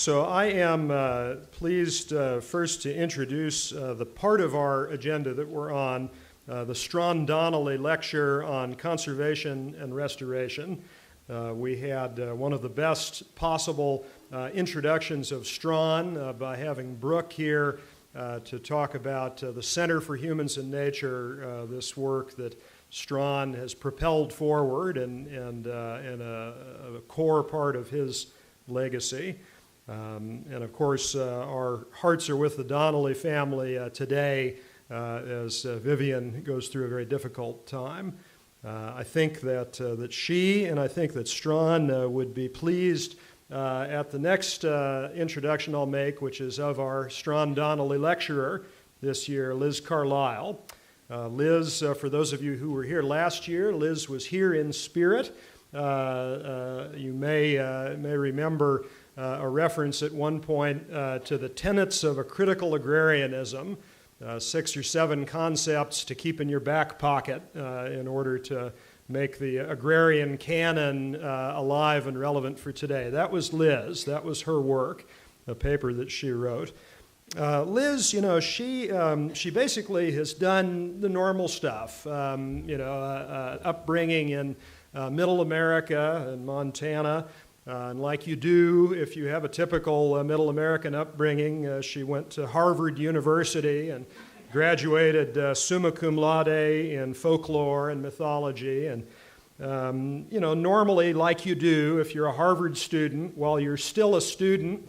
So I am pleased first to introduce the part of our agenda that we're on, the Strachan Donnelley Lecture on Conservation and Restoration. We had one of the best possible introductions of Strachan by having Brooke here to talk about the Center for Humans and Nature, this work that Strachan has propelled forward and a core part of his legacy. And of course, our hearts are with the Donnelley family today as Vivian goes through a very difficult time. I think that she and I think that Strachan would be pleased at the next introduction I'll make, which is of our Strachan Donnelley lecturer this year, Liz Carlisle. Liz, for those of you who were here last year, Liz was here in spirit. You may remember a reference at one point to the tenets of a critical agrarianism, 6 or 7 concepts to keep in your back pocket in order to make the agrarian canon alive and relevant for today. That was Liz. That was her work, a paper that she wrote. Liz, she basically has done the normal stuff, upbringing in Middle America and Montana. And like you do, if you have a typical Middle American upbringing, she went to Harvard University and graduated summa cum laude in folklore and mythology. And, normally, like you do, if you're a Harvard student, while you're still a student,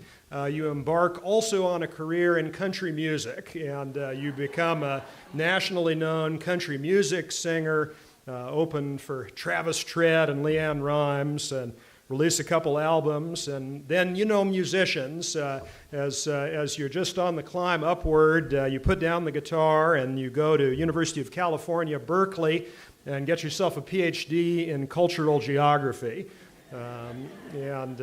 you embark also on a career in country music, and you become a nationally known country music singer, opened for Travis Tritt and Leanne Rimes, and release a couple albums, and then musicians. As you're just on the climb upward, you put down the guitar and you go to University of California, Berkeley, and get yourself a PhD in cultural geography, and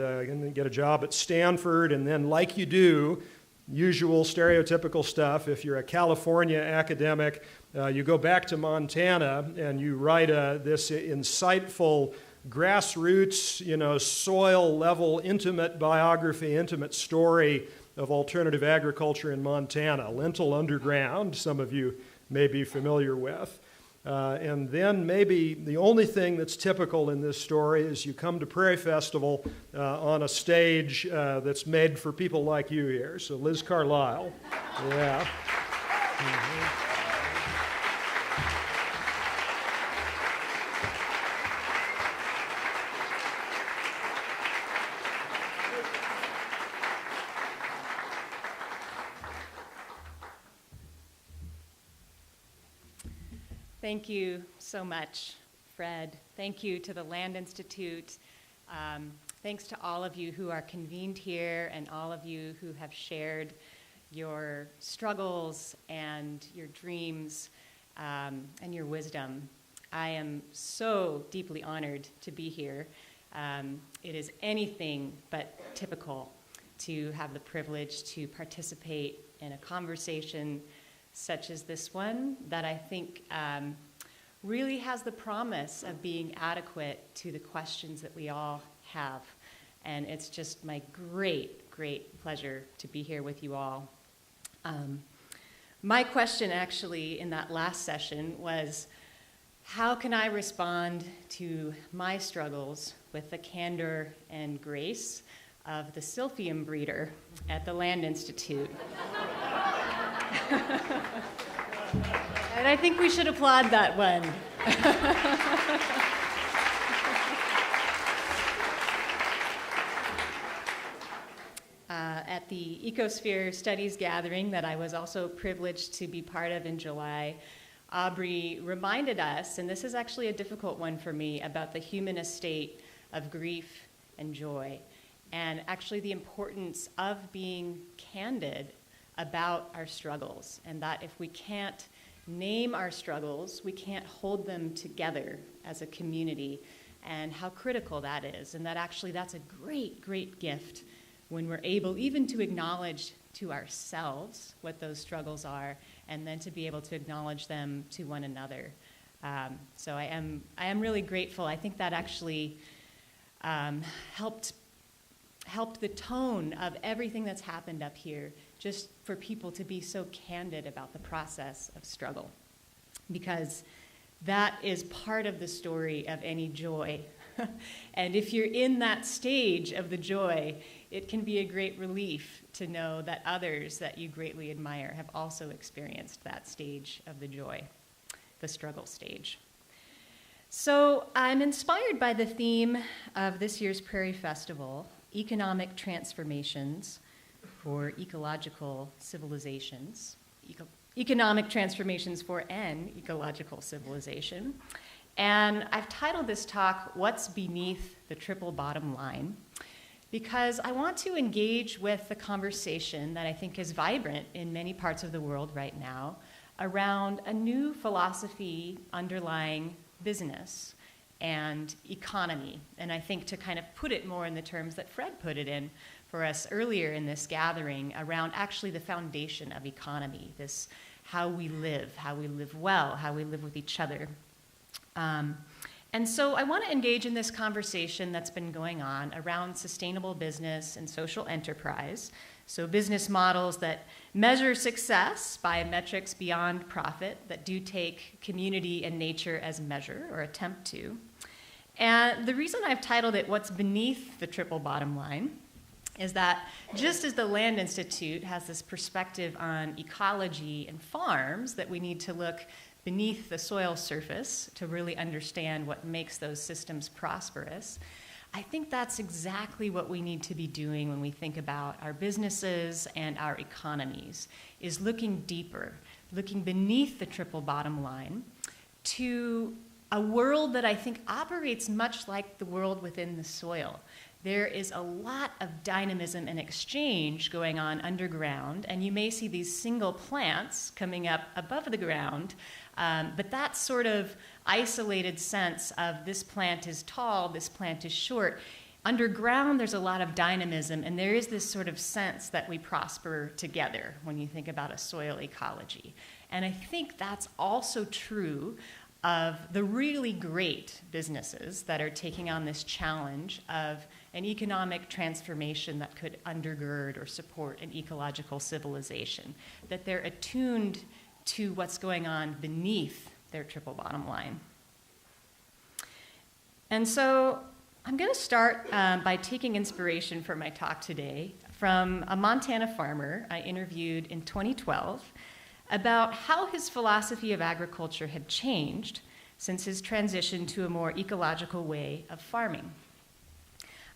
get a job at Stanford, and then like you do, usual stereotypical stuff, if you're a California academic, you go back to Montana and you write this insightful grassroots, soil-level, intimate biography, intimate story of alternative agriculture in Montana, Lentil Underground, some of you may be familiar with. And then maybe the only thing that's typical in this story is you come to Prairie Festival on a stage that's made for people like you here. So Liz Carlisle, yeah. Mm-hmm. Thank you so much, Fred. Thank you to the Land Institute. Thanks to all of you who are convened here and all of you who have shared your struggles and your dreams and your wisdom. I am so deeply honored to be here. It is anything but typical to have the privilege to participate in a conversation such as this one that I think really has the promise of being adequate to the questions that we all have. And it's just my great, great pleasure to be here with you all. My question actually in that last session was, how can I respond to my struggles with the candor and grace of the Silphium breeder at the Land Institute? And I think we should applaud that one. At the Ecosphere Studies gathering that I was also privileged to be part of in July, Aubrey reminded us, and this is actually a difficult one for me, about the human estate of grief and joy, and actually the importance of being candid about our struggles, and that if we can't name our struggles, we can't hold them together as a community, and how critical that is, and that actually that's a great, great gift when we're able even to acknowledge to ourselves what those struggles are, and then to be able to acknowledge them to one another. So I am really grateful. I think that actually helped helped the tone of everything that's happened up here, just for people to be so candid about the process of struggle. Because that is part of the story of any joy. And if you're in that stage of the joy, it can be a great relief to know that others that you greatly admire have also experienced that stage of the joy, the struggle stage. So I'm inspired by the theme of this year's Prairie Festival, Economic Transformations for Ecological Civilizations, Economic Transformations for an Ecological Civilization. And I've titled this talk, What's Beneath the Triple Bottom Line? Because I want to engage with the conversation that I think is vibrant in many parts of the world right now around a new philosophy underlying business and economy. And I think to kind of put it more in the terms that Fred put it in for us earlier in this gathering around actually the foundation of economy, this how we live well, how we live with each other. And so I want to engage in this conversation that's been going on around sustainable business and social enterprise. So business models that measure success by metrics beyond profit, that do take community and nature as measure or attempt to. And the reason I've titled it What's Beneath the Triple Bottom Line is that just as the Land Institute has this perspective on ecology and farms, that we need to look beneath the soil surface to really understand what makes those systems prosperous, I think that's exactly what we need to be doing when we think about our businesses and our economies, is looking deeper, looking beneath the triple bottom line to a world that I think operates much like the world within the soil. There is a lot of dynamism and exchange going on underground, and you may see these single plants coming up above the ground, but that sort of isolated sense of this plant is tall, this plant is short. Underground, there's a lot of dynamism, and there is this sort of sense that we prosper together when you think about a soil ecology. And I think that's also true of the really great businesses that are taking on this challenge of an economic transformation that could undergird or support an ecological civilization, that they're attuned to what's going on beneath their triple bottom line. And so I'm going to start by taking inspiration for my talk today from a Montana farmer I interviewed in 2012 about how his philosophy of agriculture had changed since his transition to a more ecological way of farming.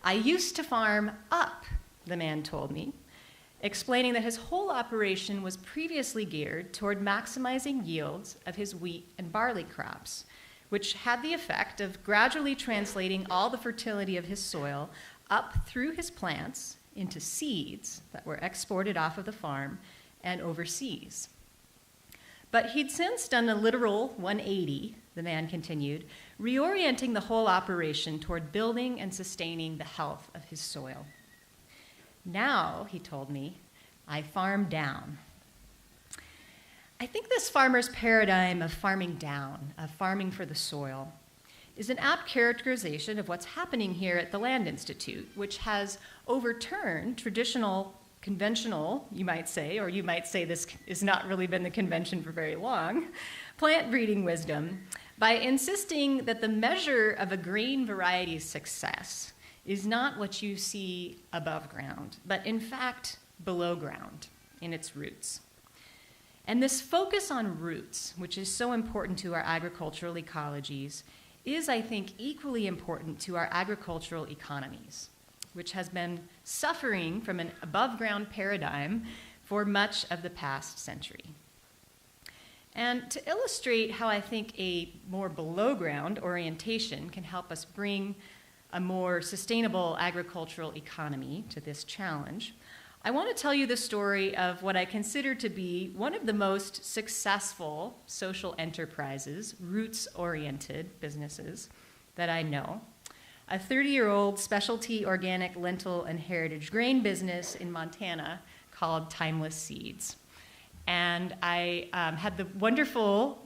I used to farm up, the man told me, explaining that his whole operation was previously geared toward maximizing yields of his wheat and barley crops, which had the effect of gradually translating all the fertility of his soil up through his plants into seeds that were exported off of the farm and overseas. But he'd since done a literal 180, the man continued, reorienting the whole operation toward building and sustaining the health of his soil. Now, he told me, I farm down. I think this farmer's paradigm of farming down, of farming for the soil, is an apt characterization of what's happening here at the Land Institute, which has overturned traditional, conventional, you might say, or you might say this has not really been the convention for very long, plant breeding wisdom by insisting that the measure of a grain variety's success is not what you see above ground, but in fact below ground in its roots. And this focus on roots, which is so important to our agricultural ecologies, is, I think, equally important to our agricultural economies, which has been suffering from an above-ground paradigm for much of the past century. And to illustrate how I think a more below-ground orientation can help us bring a more sustainable agricultural economy to this challenge, I want to tell you the story of what I consider to be one of the most successful social enterprises, roots-oriented businesses that I know. A 30-year-old specialty organic lentil and heritage grain business in Montana called Timeless Seeds. And I had the wonderful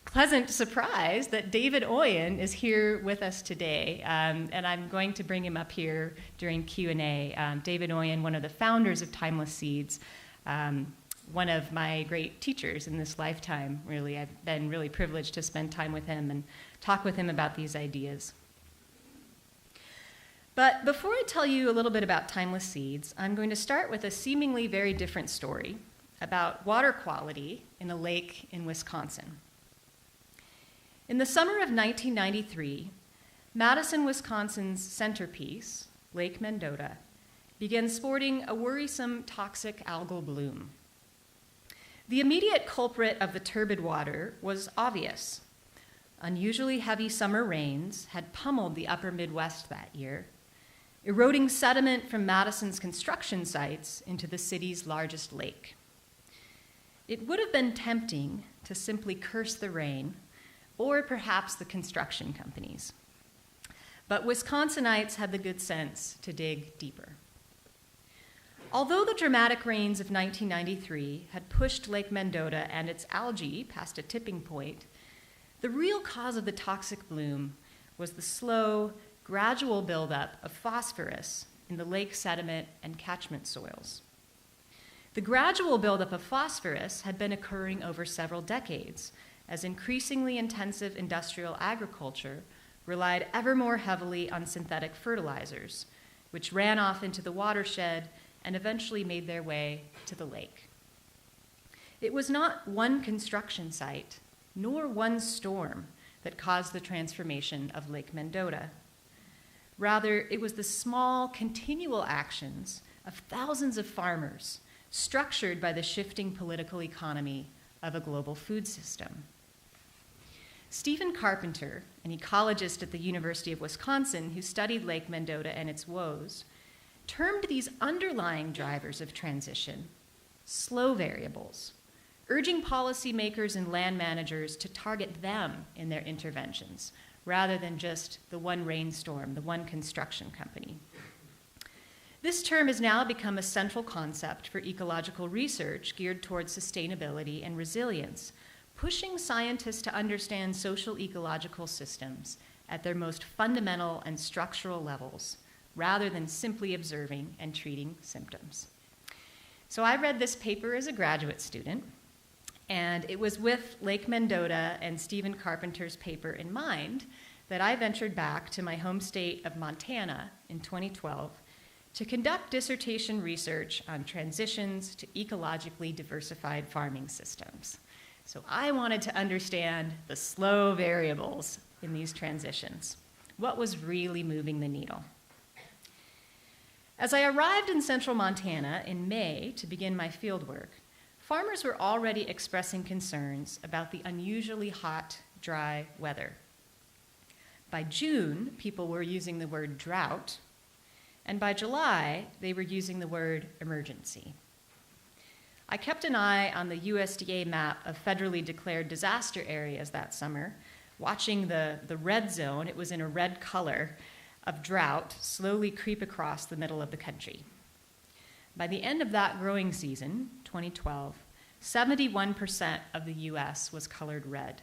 pleasant surprise that David Owen is here with us today, and I'm going to bring him up here during Q&A. David Owen, one of the founders of Timeless Seeds, one of my great teachers in this lifetime, really. I've been really privileged to spend time with him and talk with him about these ideas. But before I tell you a little bit about Timeless Seeds, I'm going to start with a seemingly very different story about water quality in a lake in Wisconsin. In the summer of 1993, Madison, Wisconsin's centerpiece, Lake Mendota, began sporting a worrisome toxic algal bloom. The immediate culprit of the turbid water was obvious. Unusually heavy summer rains had pummeled the upper Midwest that year, eroding sediment from Madison's construction sites into the city's largest lake. It would have been tempting to simply curse the rain, or perhaps the construction companies. But Wisconsinites had the good sense to dig deeper. Although the dramatic rains of 1993 had pushed Lake Mendota and its algae past a tipping point, the real cause of the toxic bloom was the slow, gradual buildup of phosphorus in the lake sediment and catchment soils. The gradual buildup of phosphorus had been occurring over several decades as increasingly intensive industrial agriculture relied ever more heavily on synthetic fertilizers, which ran off into the watershed and eventually made their way to the lake. It was not one construction site, nor one storm, that caused the transformation of Lake Mendota. Rather, it was the small, continual actions of thousands of farmers structured by the shifting political economy of a global food system. Stephen Carpenter, an ecologist at the University of Wisconsin who studied Lake Mendota and its woes, termed these underlying drivers of transition slow variables, urging policymakers and land managers to target them in their interventions rather than just the one rainstorm, the one construction company. This term has now become a central concept for ecological research geared towards sustainability and resilience, pushing scientists to understand social ecological systems at their most fundamental and structural levels, rather than simply observing and treating symptoms. So I read this paper as a graduate student, and it was with Lake Mendota and Stephen Carpenter's paper in mind that I ventured back to my home state of Montana in 2012 to conduct dissertation research on transitions to ecologically diversified farming systems. So I wanted to understand the slow variables in these transitions. What was really moving the needle? As I arrived in central Montana in May to begin my fieldwork, farmers were already expressing concerns about the unusually hot, dry weather. By June, people were using the word drought, and by July, they were using the word emergency. I kept an eye on the USDA map of federally declared disaster areas that summer, watching the red zone, it was in a red color, of drought slowly creep across the middle of the country. By the end of that growing season, 2012, 71% of the US was colored red.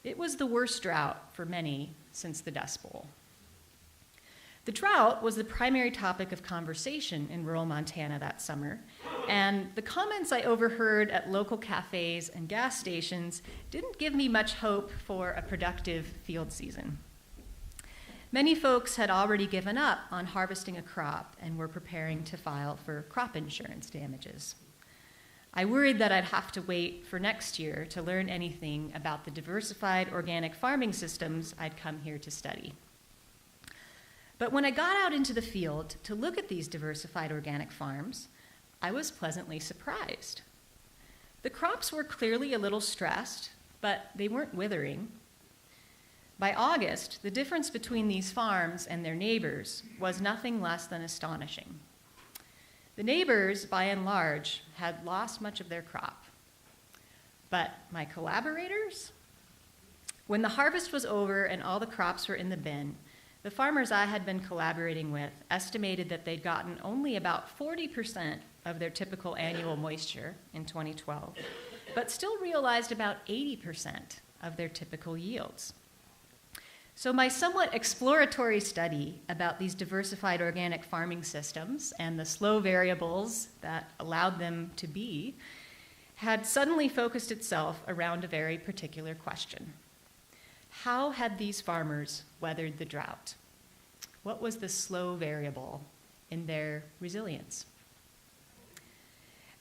It was the worst drought for many since the Dust Bowl. The drought was the primary topic of conversation in rural Montana that summer, and the comments I overheard at local cafes and gas stations didn't give me much hope for a productive field season. Many folks had already given up on harvesting a crop and were preparing to file for crop insurance damages. I worried that I'd have to wait for next year to learn anything about the diversified organic farming systems I'd come here to study. But when I got out into the field to look at these diversified organic farms, I was pleasantly surprised. The crops were clearly a little stressed, but they weren't withering. By August, the difference between these farms and their neighbors was nothing less than astonishing. The neighbors, by and large, had lost much of their crop. But my collaborators? When the harvest was over and all the crops were in the bin, the farmers I had been collaborating with estimated that they'd gotten only about 40% of their typical annual moisture in 2012, but still realized about 80% of their typical yields. So my somewhat exploratory study about these diversified organic farming systems and the slow variables that allowed them to be had suddenly focused itself around a very particular question. How had these farmers weathered the drought? What was the slow variable in their resilience?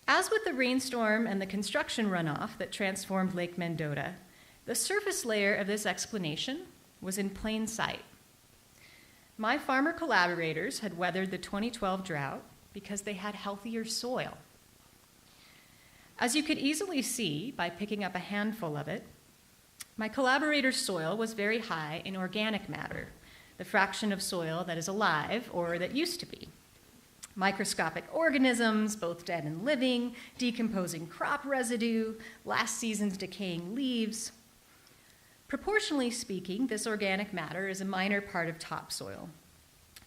As with the rainstorm and the construction runoff that transformed Lake Mendota, the surface layer of this explanation was in plain sight. My farmer collaborators had weathered the 2012 drought because they had healthier soil. As you could easily see by picking up a handful of it, my collaborators' soil was very high in organic matter, the fraction of soil that is alive or that used to be. Microscopic organisms, both dead and living, decomposing crop residue, last season's decaying leaves. Proportionally speaking, this organic matter is a minor part of topsoil.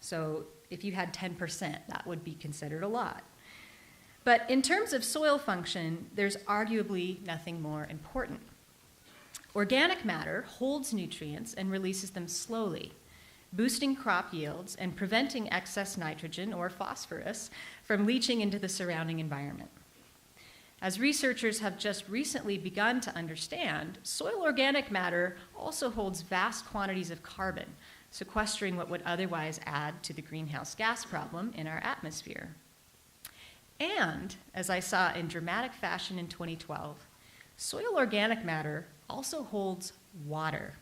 So if you had 10%, that would be considered a lot. But in terms of soil function, there's arguably nothing more important. Organic matter holds nutrients and releases them slowly, boosting crop yields and preventing excess nitrogen or phosphorus from leaching into the surrounding environment. As researchers have just recently begun to understand, soil organic matter also holds vast quantities of carbon, sequestering what would otherwise add to the greenhouse gas problem in our atmosphere. And, as I saw in dramatic fashion in 2012, soil organic matter also holds water,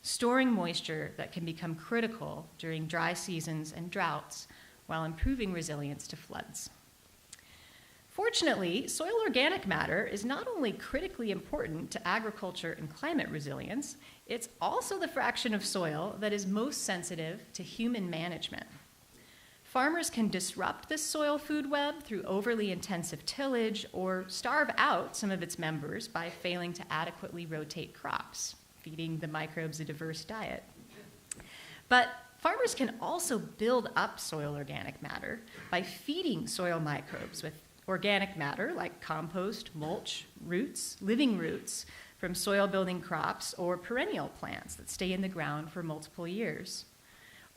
storing moisture that can become critical during dry seasons and droughts while improving resilience to floods. Fortunately, soil organic matter is not only critically important to agriculture and climate resilience, it's also the fraction of soil that is most sensitive to human management. Farmers can disrupt this soil food web through overly intensive tillage or starve out some of its members by failing to adequately rotate crops, feeding the microbes a diverse diet. But farmers can also build up soil organic matter by feeding soil microbes with organic matter like compost, mulch, roots, living roots from soil-building crops or perennial plants that stay in the ground for multiple years.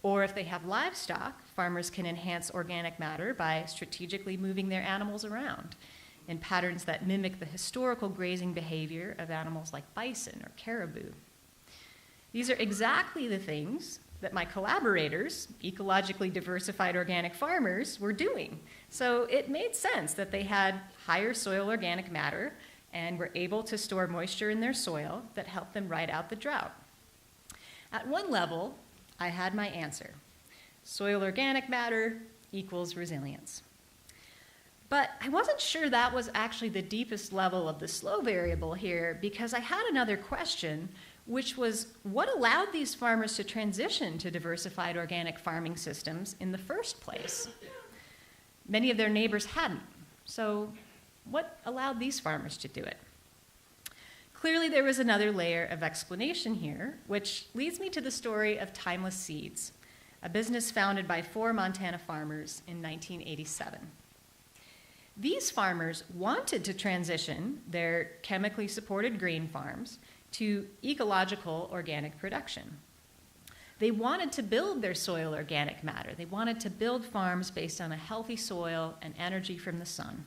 Or if they have livestock, farmers can enhance organic matter by strategically moving their animals around in patterns that mimic the historical grazing behavior of animals like bison or caribou. These are exactly the things that my collaborators, ecologically diversified organic farmers, were doing. So it made sense that they had higher soil organic matter and were able to store moisture in their soil that helped them ride out the drought. At one level, I had my answer. Soil organic matter equals resilience. But I wasn't sure that was actually the deepest level of the slow variable here because I had another question, which was what allowed these farmers to transition to diversified organic farming systems in the first place? Many of their neighbors hadn't. So what allowed these farmers to do it? Clearly, there was another layer of explanation here, which leads me to the story of Timeless Seeds, a business founded by 4 Montana farmers in 1987. These farmers wanted to transition their chemically supported grain farms to ecological organic production. They wanted to build their soil organic matter. They wanted to build farms based on a healthy soil and energy from the sun.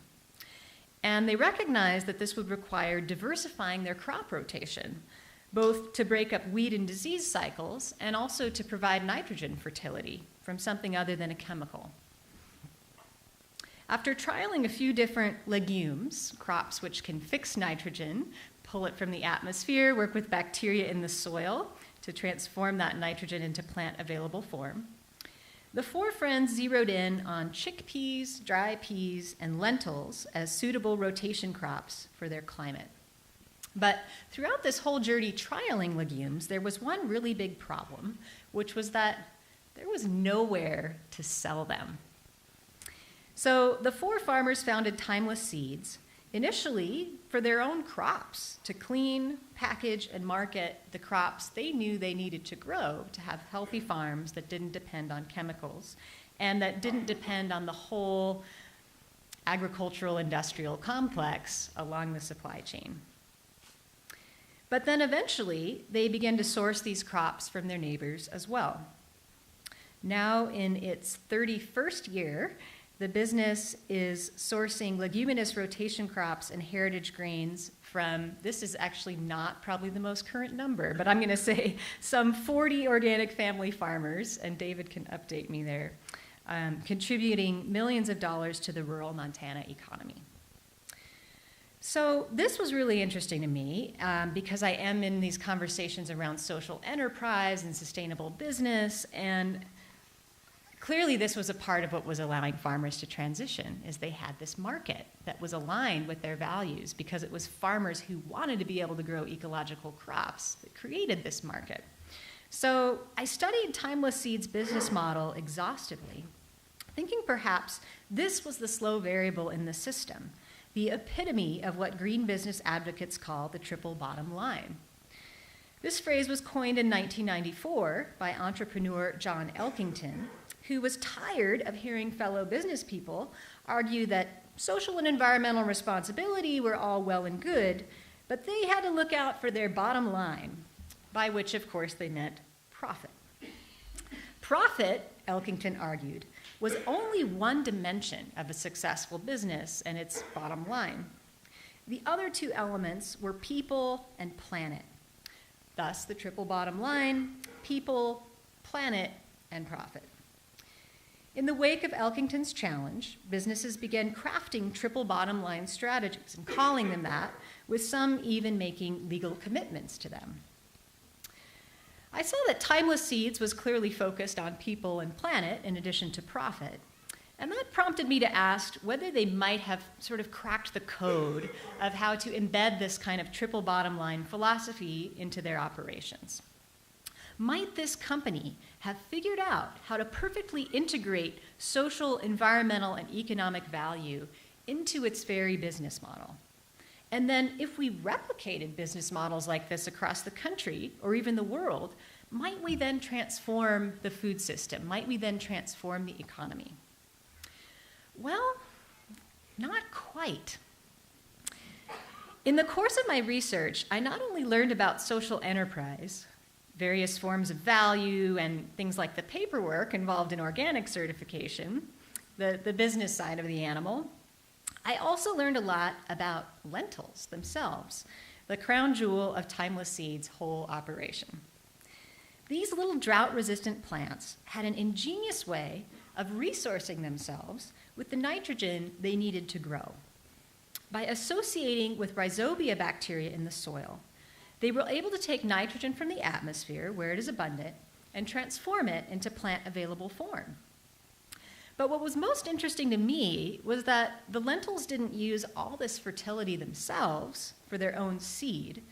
And they recognized that this would require diversifying their crop rotation, both to break up weed and disease cycles and also to provide nitrogen fertility from something other than a chemical. After trialing a few different legumes, crops which can fix nitrogen, pull it from the atmosphere, work with bacteria in the soil to transform that nitrogen into plant-available form, the 4 friends zeroed in on chickpeas, dry peas, and lentils as suitable rotation crops for their climate. But throughout this whole journey trialing legumes, there was one really big problem, which was that there was nowhere to sell them. So the 4 farmers founded Timeless Seeds, initially for their own crops, to clean, package, and market the crops they knew they needed to grow to have healthy farms that didn't depend on chemicals and that didn't depend on the whole agricultural industrial complex along the supply chain. But then eventually, they began to source these crops from their neighbors as well. Now in its 31st year, the business is sourcing leguminous rotation crops and heritage grains from, this is actually not probably the most current number, but I'm going to say some 40 organic family farmers, and David can update me there, contributing millions of dollars to the rural Montana economy. So this was really interesting to me because I am in these conversations around social enterprise and sustainable business, and clearly this was a part of what was allowing farmers to transition, is they had this market that was aligned with their values because it was farmers who wanted to be able to grow ecological crops that created this market. So I studied Timeless Seeds' business model exhaustively, thinking perhaps this was the slow variable in the system, the epitome of what green business advocates call the triple bottom line. This phrase was coined in 1994 by entrepreneur John Elkington, who was tired of hearing fellow business people argue that social and environmental responsibility were all well and good, but they had to look out for their bottom line, by which, of course, they meant profit. Profit, Elkington argued, was only one dimension of a successful business and its bottom line. The other two elements were people and planet. Thus, the triple bottom line: people, planet, and profit. In the wake of Elkington's challenge, businesses began crafting triple bottom line strategies and calling them that, with some even making legal commitments to them. I saw that Timeless Seeds was clearly focused on people and planet in addition to profit, and that prompted me to ask whether they might have sort of cracked the code of how to embed this kind of triple bottom line philosophy into their operations. Might this company have figured out how to perfectly integrate social, environmental, and economic value into its very business model? And then if we replicated business models like this across the country or even the world, might we then transform the food system? Might we then transform the economy? Well, not quite. In the course of my research, I not only learned about social enterprise, various forms of value, and things like the paperwork involved in organic certification, the business side of the animal, I also learned a lot about lentils themselves, the crown jewel of Timeless Seeds' whole operation. These little drought-resistant plants had an ingenious way of resourcing themselves with the nitrogen they needed to grow. By associating with rhizobia bacteria in the soil, they were able to take nitrogen from the atmosphere, where it is abundant, and transform it into plant-available form. But what was most interesting to me was that the lentils didn't use all this fertility themselves for their own seed,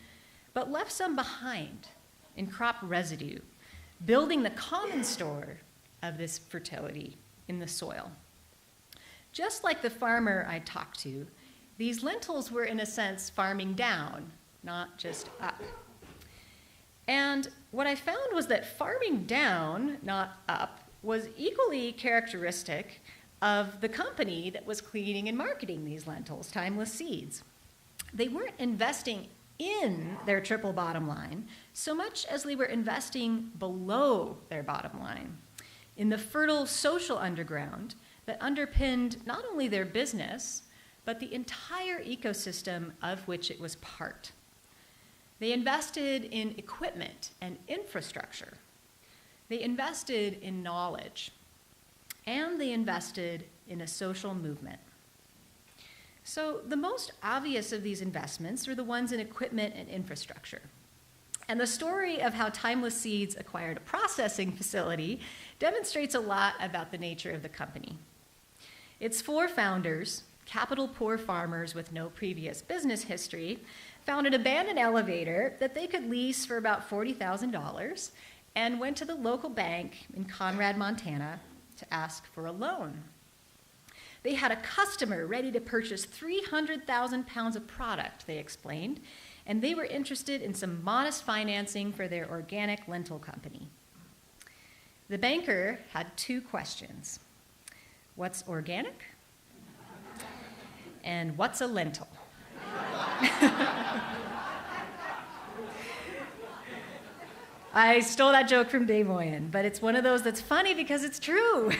but left some behind in crop residue, building the common store of this fertility in the soil. Just like the farmer I talked to, these lentils were, in a sense, farming down, not just up. And what I found was that farming down, not up, was equally characteristic of the company that was cleaning and marketing these lentils, Timeless Seeds. They weren't investing in their triple bottom line so much as they were investing below their bottom line, in the fertile social underground that underpinned not only their business, but the entire ecosystem of which it was part. They invested in equipment and infrastructure. They invested in knowledge, and they invested in a social movement. So the most obvious of these investments were the ones in equipment and infrastructure. And the story of how Timeless Seeds acquired a processing facility demonstrates a lot about the nature of the company. Its four founders, capital-poor farmers with no previous business history, found an abandoned elevator that they could lease for about $40,000 and went to the local bank in Conrad, Montana, to ask for a loan. They had a customer ready to purchase 300,000 pounds of product, they explained, and they were interested in some modest financing for their organic lentil company. The banker had two questions. What's organic? And what's a lentil? I stole that joke from Dave Owen, but it's one of those that's funny because it's true.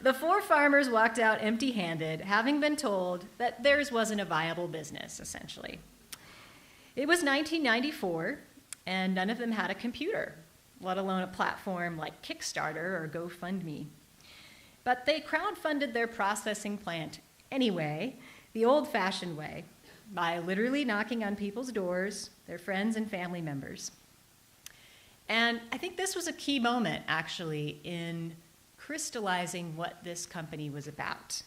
The 4 farmers walked out empty-handed, having been told that theirs wasn't a viable business, essentially. It was 1994, and none of them had a computer, let alone a platform like Kickstarter or GoFundMe. But they crowdfunded their processing plant anyway, the old-fashioned way, by literally knocking on people's doors, their friends and family members. And I think this was a key moment, actually, in crystallizing what this company was about.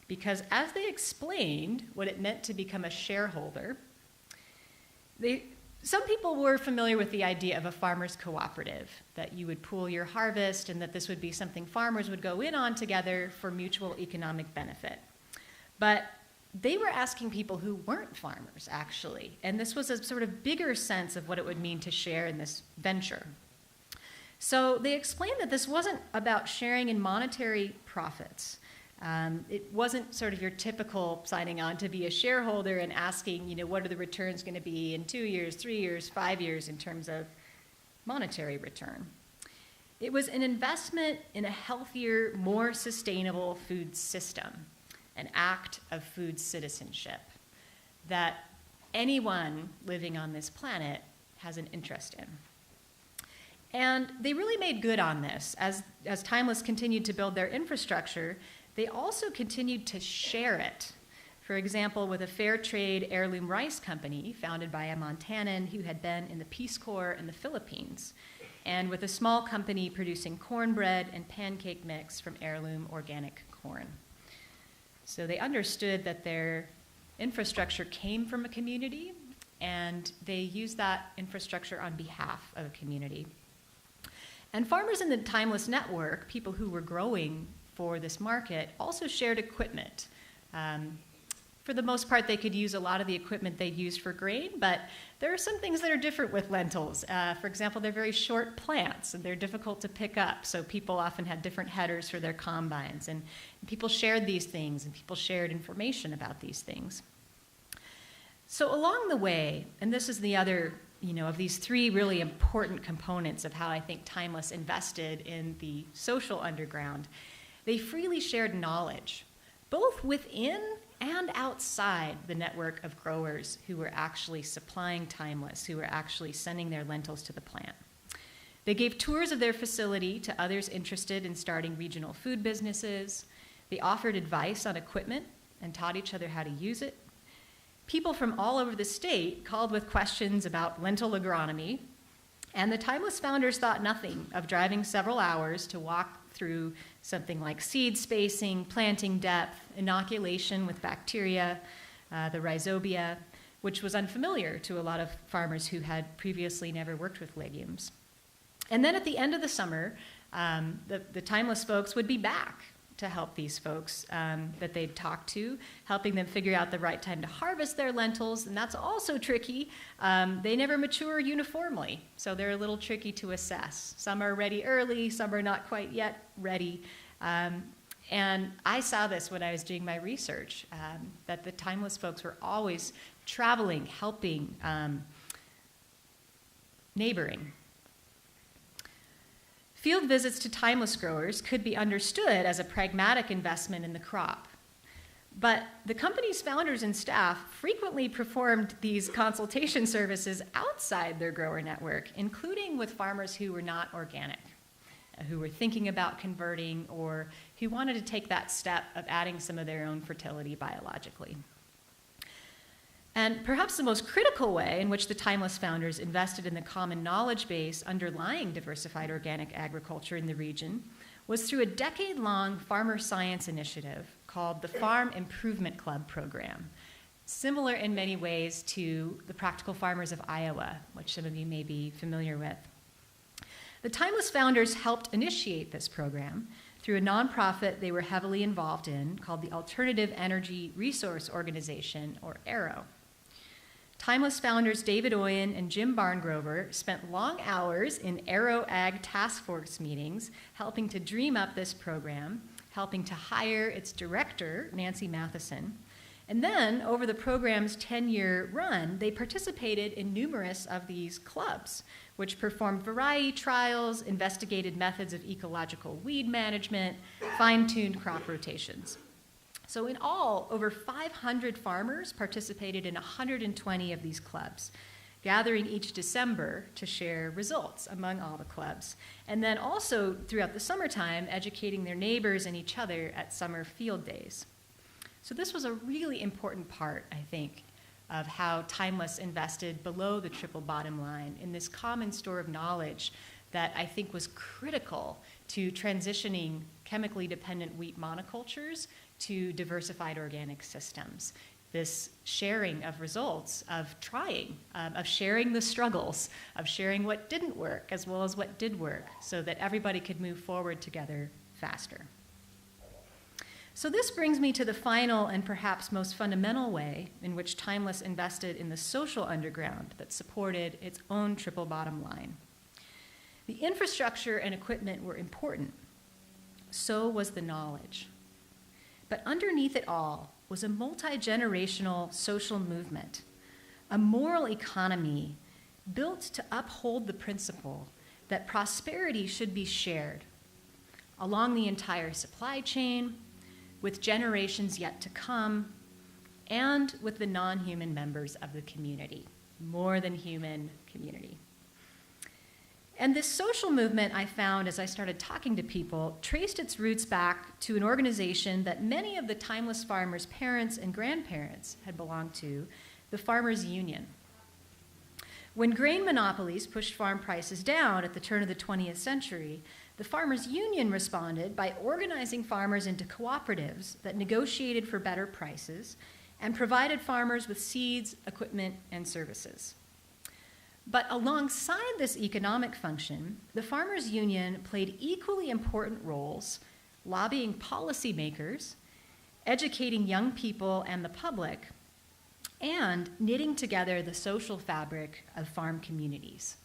Because as they explained what it meant to become a shareholder, some people were familiar with the idea of a farmers cooperative, that you would pool your harvest and that this would be something farmers would go in on together for mutual economic benefit. But they were asking people who weren't farmers, actually, and this was a sort of bigger sense of what it would mean to share in this venture. So they explained that this wasn't about sharing in monetary profits. It wasn't sort of your typical signing on to be a shareholder and asking, what are the returns going to be in 2 years, 3 years, 5 years in terms of monetary return. It was an investment in a healthier, more sustainable food system, an act of food citizenship that anyone living on this planet has an interest in. And they really made good on this. As Timeless continued to build their infrastructure, they also continued to share it. For example, with a fair trade heirloom rice company founded by a Montanan who had been in the Peace Corps in the Philippines, and with a small company producing cornbread and pancake mix from heirloom organic corn. So they understood that their infrastructure came from a community, and they used that infrastructure on behalf of a community. And farmers in the Timeless network, people who were growing for this market, also shared equipment. For the most part, they could use a lot of the equipment they'd used for grain, but there are some things that are different with lentils. For example, they're very short plants, and they're difficult to pick up, so people often had different headers for their combines, and people shared these things, and people shared information about these things. So along the way, and this is the other of these 3 really important components of how I think Timeless invested in the social underground, they freely shared knowledge, both within and outside the network of growers who were actually supplying Timeless, who were actually sending their lentils to the plant. They gave tours of their facility to others interested in starting regional food businesses. They offered advice on equipment and taught each other how to use it. People from all over the state called with questions about lentil agronomy, and the Timeless founders thought nothing of driving several hours to walk through something like seed spacing, planting depth, inoculation with bacteria, the rhizobia, which was unfamiliar to a lot of farmers who had previously never worked with legumes. And then at the end of the summer, the Timeless folks would be back to help these folks that they'd talked to, helping them figure out the right time to harvest their lentils, and that's also tricky. They never mature uniformly, so they're a little tricky to assess. Some are ready early, some are not quite yet ready. And I saw this when I was doing my research, that the Timeless folks were always traveling, helping, neighboring. Field visits to Timeless growers could be understood as a pragmatic investment in the crop. But the company's founders and staff frequently performed these consultation services outside their grower network, including with farmers who were not organic, who were thinking about converting, or who wanted to take that step of adding some of their own fertility biologically. And perhaps the most critical way in which the Timeless founders invested in the common knowledge base underlying diversified organic agriculture in the region was through a decade-long farmer science initiative called the Farm Improvement Club program, similar in many ways to the Practical Farmers of Iowa, which some of you may be familiar with. The Timeless founders helped initiate this program through a nonprofit they were heavily involved in called the Alternative Energy Resource Organization, or AERO. Timeless founders David Owen and Jim Barngrover spent long hours in Aero Ag Task Force meetings helping to dream up this program, helping to hire its director, Nancy Matheson, And then, over the program's 10-year run, they participated in numerous of these clubs, which performed variety trials, investigated methods of ecological weed management, fine-tuned crop rotations. So in all, over 500 farmers participated in 120 of these clubs, gathering each December to share results among all the clubs, and then also throughout the summertime, educating their neighbors and each other at summer field days. So this was a really important part, I think, of how Timeless invested below the triple bottom line in this common store of knowledge that I think was critical to transitioning chemically dependent wheat monocultures to diversified organic systems. This sharing of results, of trying, of sharing the struggles, of sharing what didn't work as well as what did work, so that everybody could move forward together faster. So this brings me to the final and perhaps most fundamental way in which Timeless invested in the social underground that supported its own triple bottom line. The infrastructure and equipment were important. So was the knowledge. But underneath it all was a multi-generational social movement, a moral economy built to uphold the principle that prosperity should be shared along the entire supply chain, with generations yet to come, and with the non-human members of the community, more than human community. And this social movement, I found as I started talking to people, traced its roots back to an organization that many of the Timeless farmers' parents and grandparents had belonged to, the Farmers Union. When grain monopolies pushed farm prices down at the turn of the 20th century, the Farmers Union responded by organizing farmers into cooperatives that negotiated for better prices and provided farmers with seeds, equipment, and services. But alongside this economic function, the Farmers Union played equally important roles lobbying policymakers, educating young people and the public, and knitting together the social fabric of farm communities.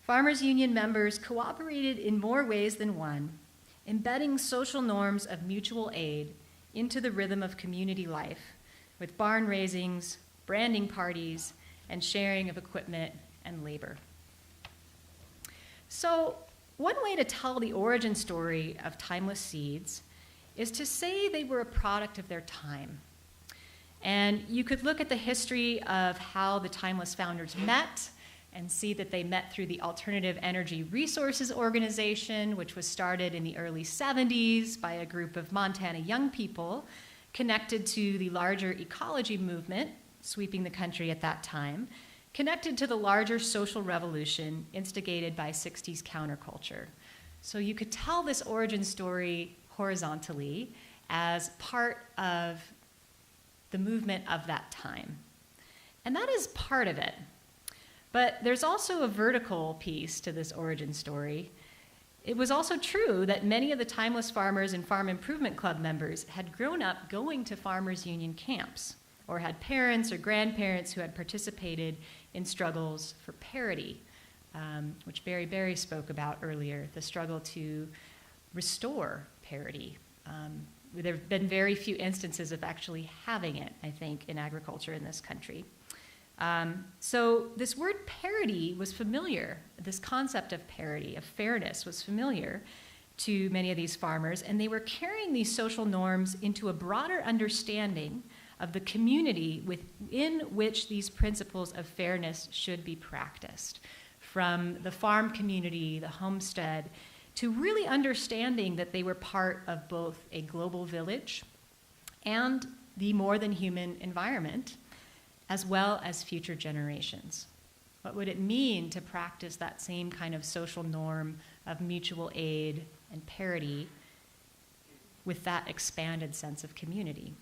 Farmers Union members cooperated in more ways than one, embedding social norms of mutual aid into the rhythm of community life, with barn raisings, branding parties, and sharing of equipment and labor. So, one way to tell the origin story of Timeless Seeds is to say they were a product of their time. And you could look at the history of how the Timeless founders met and see that they met through the Alternative Energy Resources Organization, which was started in the early 70s by a group of Montana young people connected to the larger ecology movement sweeping the country at that time, connected to the larger social revolution instigated by 60s counterculture. So you could tell this origin story horizontally as part of the movement of that time. And that is part of it. But there's also a vertical piece to this origin story. It was also true that many of the Timeless farmers and Farm Improvement Club members had grown up going to Farmers Union camps, or had parents or grandparents who had participated in struggles for parity, which Barry spoke about earlier, the struggle to restore parity. There have been very few instances of actually having it, I think, in agriculture in this country. So this word parity was familiar. This concept of parity, of fairness, was familiar to many of these farmers, and they were carrying these social norms into a broader understanding of the community within which these principles of fairness should be practiced, from the farm community, the homestead, to really understanding that they were part of both a global village and the more than human environment, as well as future generations. What would it mean to practice that same kind of social norm of mutual aid and parity with that expanded sense of community?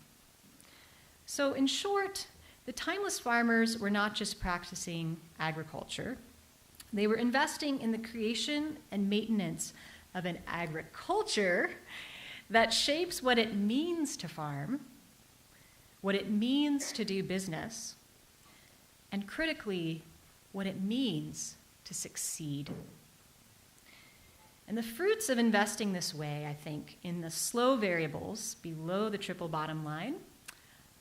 So in short, the Timeless farmers were not just practicing agriculture. They were investing in the creation and maintenance of an agriculture that shapes what it means to farm, what it means to do business, and critically, what it means to succeed. And the fruits of investing this way, I think, in the slow variables below the triple bottom line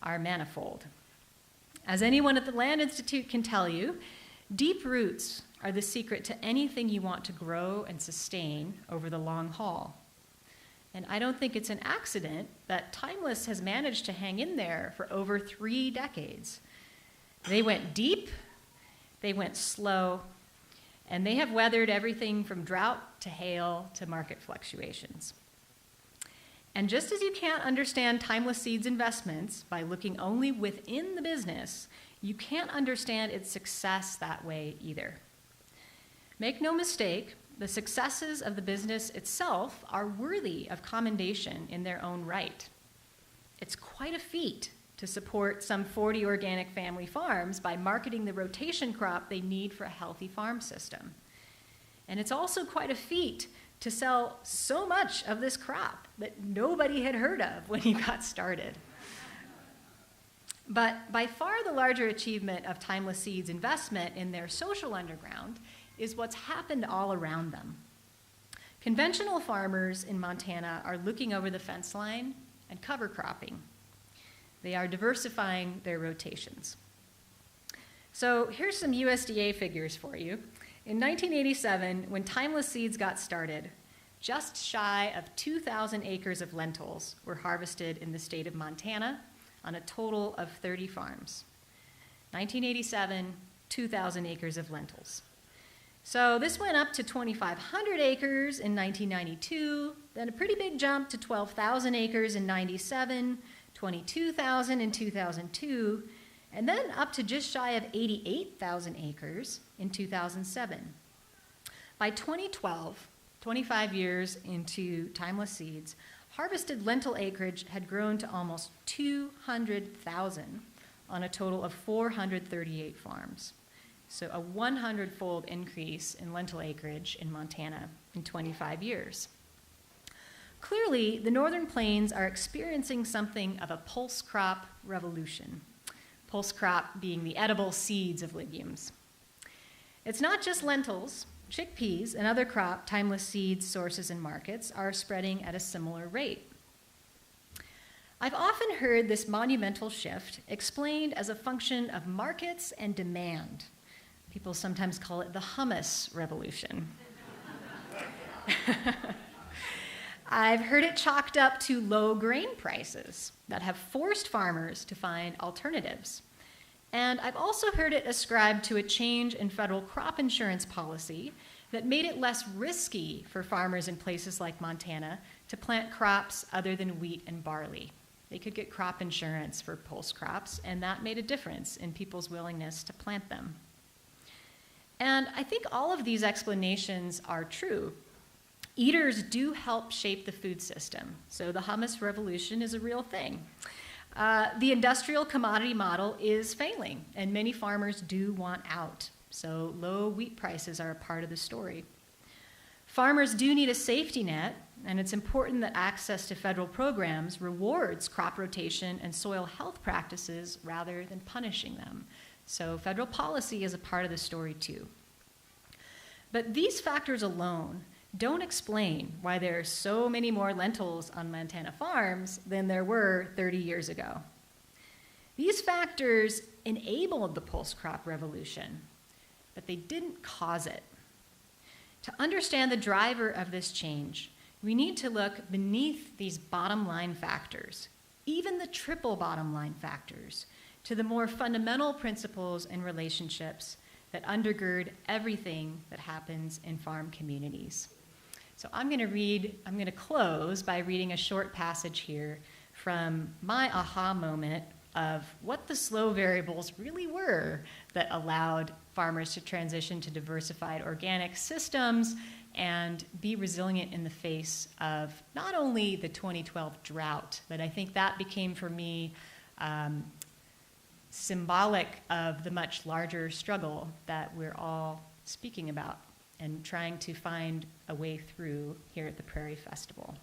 are manifold. As anyone at the Land Institute can tell you, deep roots are the secret to anything you want to grow and sustain over the long haul. And I don't think it's an accident that Timeless has managed to hang in there for over 3 decades. They went deep, they went slow, and they have weathered everything from drought to hail to market fluctuations. And just as you can't understand Timeless Seeds investments by looking only within the business, you can't understand its success that way either. Make no mistake, the successes of the business itself are worthy of commendation in their own right. It's quite a feat to support some 40 organic family farms by marketing the rotation crop they need for a healthy farm system. And it's also quite a feat to sell so much of this crop that nobody had heard of when he got started. But by far the larger achievement of Timeless Seeds' investment in their social underground is what's happened all around them. Conventional farmers in Montana are looking over the fence line and cover cropping. They are diversifying their rotations. So here's some USDA figures for you. In 1987, when Timeless Seeds got started, just shy of 2,000 acres of lentils were harvested in the state of Montana on a total of 30 farms. 1987, 2,000 acres of lentils. So this went up to 2,500 acres in 1992, then a pretty big jump to 12,000 acres in 97, 22,000 in 2002, and then up to just shy of 88,000 acres in 2007. By 2012, 25 years into Timeless Seeds, harvested lentil acreage had grown to almost 200,000 on a total of 438 farms. So a 100-fold increase in lentil acreage in Montana in 25 years. Clearly, the Northern Plains are experiencing something of a pulse crop revolution. Pulse crop being the edible seeds of legumes. It's not just lentils. Chickpeas and other crop Timeless Seeds sources and markets are spreading at a similar rate. I've often heard this monumental shift explained as a function of markets and demand. People sometimes call it the hummus revolution. I've heard it chalked up to low grain prices that have forced farmers to find alternatives. And I've also heard it ascribed to a change in federal crop insurance policy that made it less risky for farmers in places like Montana to plant crops other than wheat and barley. They could get crop insurance for pulse crops, and that made a difference in people's willingness to plant them. And I think all of these explanations are true. Eaters do help shape the food system, so the hummus revolution is a real thing. The industrial commodity model is failing, and many farmers do want out, so low wheat prices are a part of the story. Farmers do need a safety net, and it's important that access to federal programs rewards crop rotation and soil health practices rather than punishing them. So federal policy is a part of the story too. But these factors alone don't explain why there are so many more lentils on Montana farms than there were 30 years ago. These factors enabled the pulse crop revolution, but they didn't cause it. To understand the driver of this change, we need to look beneath these bottom line factors, even the triple bottom line factors, to the more fundamental principles and relationships that undergird everything that happens in farm communities. So I'm going to close by reading a short passage here from my aha moment of what the slow variables really were that allowed farmers to transition to diversified organic systems and be resilient in the face of not only the 2012 drought, but I think that became for me symbolic of the much larger struggle that we're all speaking about and trying to find a way through here at the Prairie Festival.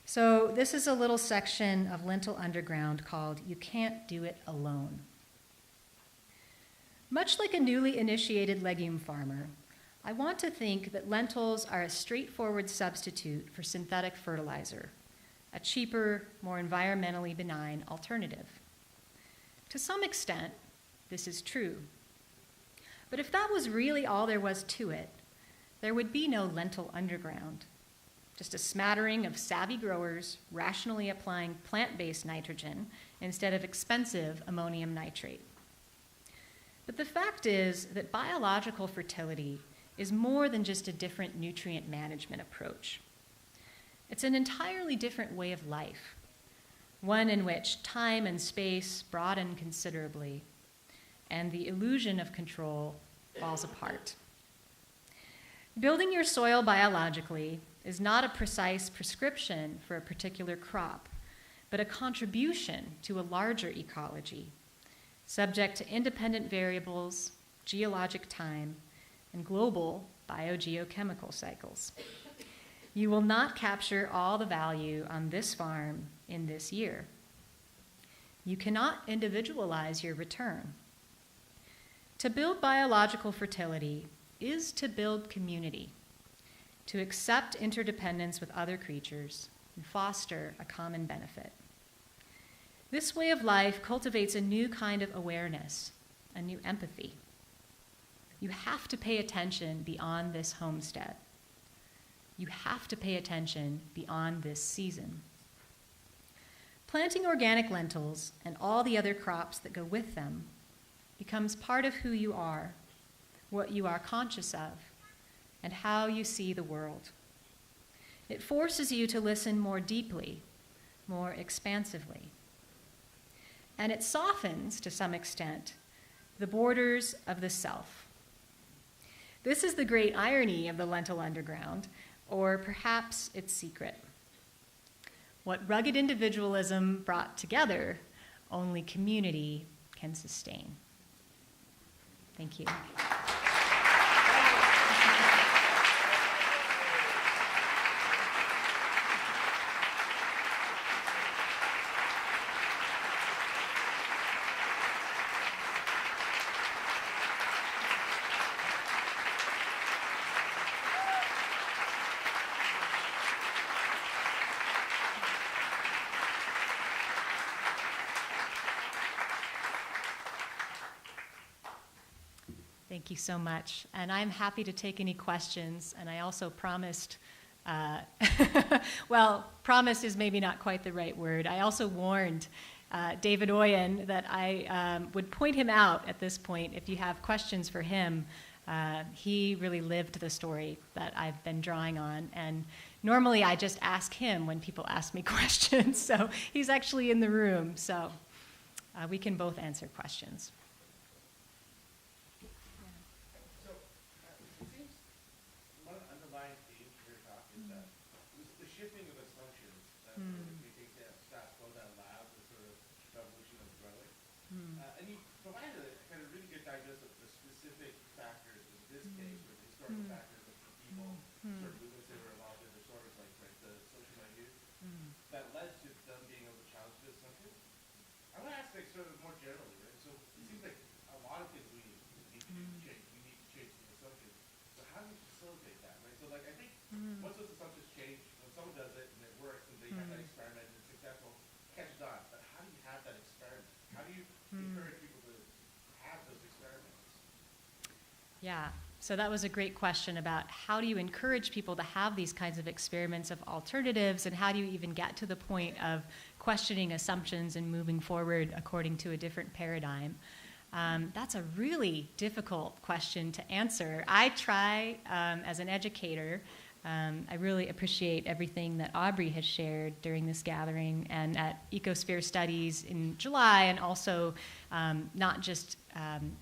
So this is a little section of Lentil Underground called You Can't Do It Alone. Much like a newly initiated legume farmer, I want to think that lentils are a straightforward substitute for synthetic fertilizer, a cheaper, more environmentally benign alternative. To some extent, this is true. But if that was really all there was to it, there would be no lentil underground, just a smattering of savvy growers rationally applying plant-based nitrogen instead of expensive ammonium nitrate. But the fact is that biological fertility is more than just a different nutrient management approach. It's an entirely different way of life, one in which time and space broaden considerably, and the illusion of control falls apart. Building your soil biologically is not a precise prescription for a particular crop, but a contribution to a larger ecology, subject to independent variables, geologic time, and global biogeochemical cycles. You will not capture all the value on this farm in this year. You cannot individualize your return. To build biological fertility is to build community, to accept interdependence with other creatures and foster a common benefit. This way of life cultivates a new kind of awareness, a new empathy. You have to pay attention beyond this homestead. You have to pay attention beyond this season. Planting organic lentils and all the other crops that go with them becomes part of who you are, what you are conscious of, and how you see the world. It forces you to listen more deeply, more expansively. And it softens, to some extent, the borders of the self. This is the great irony of the lentil underground, or perhaps its secret. What rugged individualism brought together, only community can sustain. Thank you. Thank you so much. And I'm happy to take any questions. And I also promised, well, promise is maybe not quite the right word. I also warned David Owen that I would point him out at this point if you have questions for him. He really lived the story that I've been drawing on. And normally I just ask him when people ask me questions. So he's actually in the room. So we can both answer questions. Yeah, so that was a great question about how do you encourage people to have these kinds of experiments of alternatives, and how do you even get to the point of questioning assumptions and moving forward according to a different paradigm. That's a really difficult question to answer. I try, as an educator, I really appreciate everything that Aubrey has shared during this gathering and at Ecosphere Studies in July, and also not just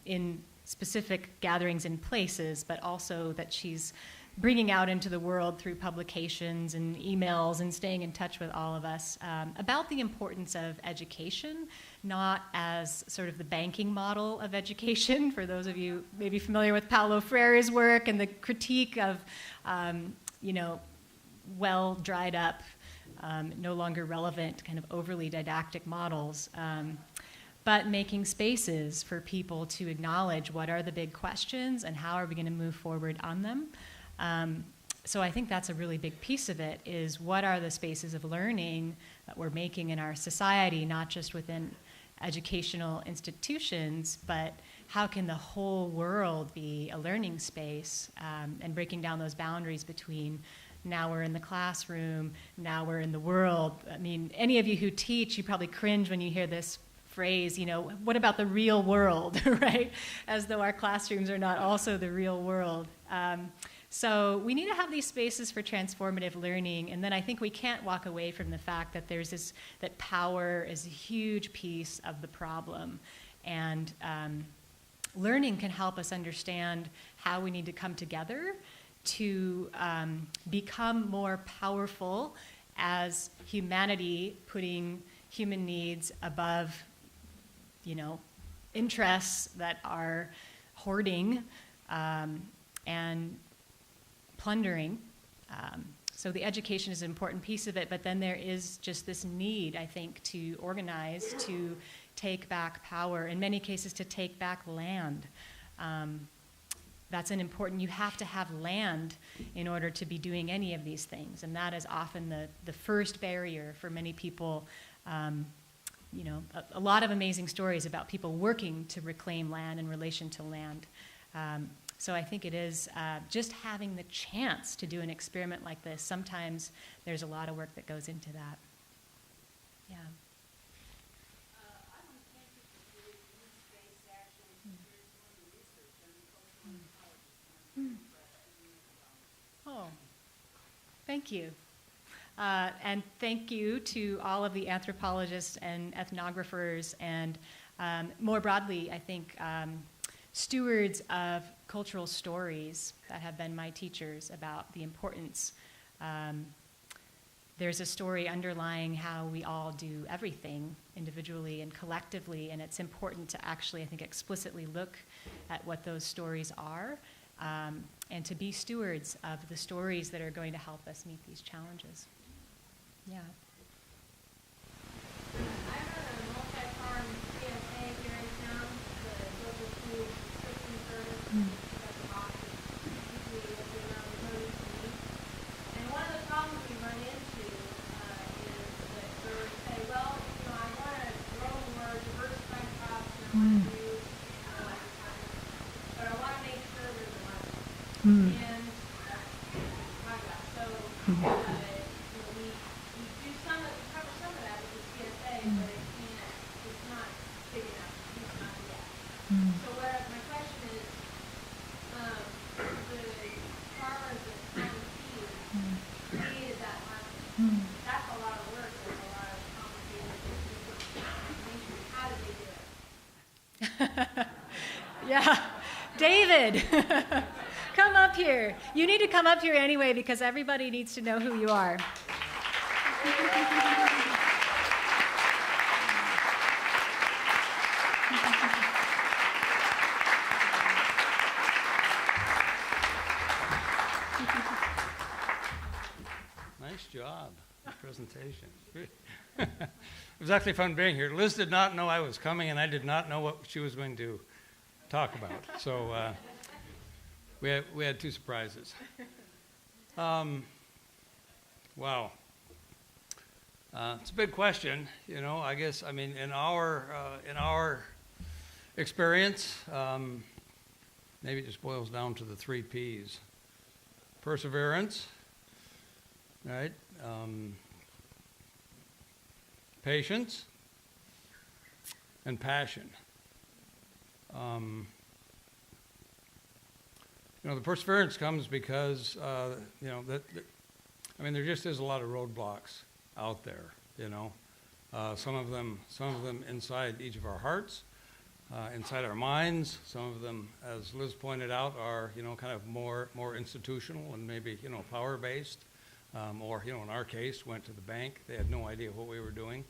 in specific gatherings in places, but also that she's bringing out into the world through publications and emails and staying in touch with all of us about the importance of education, not as sort of the banking model of education. For those of you maybe familiar with Paulo Freire's work and the critique of, well dried up, no longer relevant, kind of overly didactic models. But making spaces for people to acknowledge what are the big questions and how are we going to move forward on them. So I think that's a really big piece of it, is what are the spaces of learning that we're making in our society, not just within educational institutions, but how can the whole world be a learning space, and breaking down those boundaries between now we're in the classroom, now we're in the world. I mean, any of you who teach, you probably cringe when you hear this phrase, what about the real world, right? As though our classrooms are not also the real world. So we need to have these spaces for transformative learning, and then I think we can't walk away from the fact that that power is a huge piece of the problem, and learning can help us understand how we need to come together to become more powerful as humanity, putting human needs above, interests that are hoarding and plundering. So the education is an important piece of it, but then there is just this need, I think, to organize, to take back power, in many cases to take back land. That's an important, you have to have land in order to be doing any of these things, and that is often the first barrier for many people. A lot of amazing stories about people working to reclaim land in relation to land. So I think it is just having the chance to do an experiment like this. Sometimes there's a lot of work that goes into that. Yeah. Oh, thank you. And thank you to all of the anthropologists and ethnographers and more broadly, I think, stewards of cultural stories that have been my teachers about the importance. There's a story underlying how we all do everything individually and collectively, and it's important to actually, I think, explicitly look at what those stories are, and to be stewards of the stories that are going to help us meet these challenges. Yeah. I run a multi-farm CSA here in town, the Global Food Subscription Service. That's a box usually what the amount of produce we need. And one of the problems we run into is that growers say, well, I want to grow more diversified crops and I want to do but I want to make sure there's a market. And so we do some of, we cover some of that with the CSA, but it's not big enough, it's not yet. So my question is, the farmers that plant seeds created that market. That's a lot of work, there's a lot of complicated information. How did they do it? Yeah. David, come up here. You need to come up here anyway because everybody needs to know who you are. Nice job, presentation. It was actually fun being here. Liz did not know I was coming, and I did not know what she was going to talk about. So we had two surprises. Wow. It's a big question, I guess. I mean, in our experience, maybe it just boils down to the 3 Ps. Perseverance, right? Patience, and passion. The perseverance comes because, there just is a lot of roadblocks out there, Some of them inside each of our hearts, inside our minds. Some of them, as Liz pointed out, are, kind of more institutional and maybe, power-based. Or, in our case, went to the bank. They had no idea what we were doing,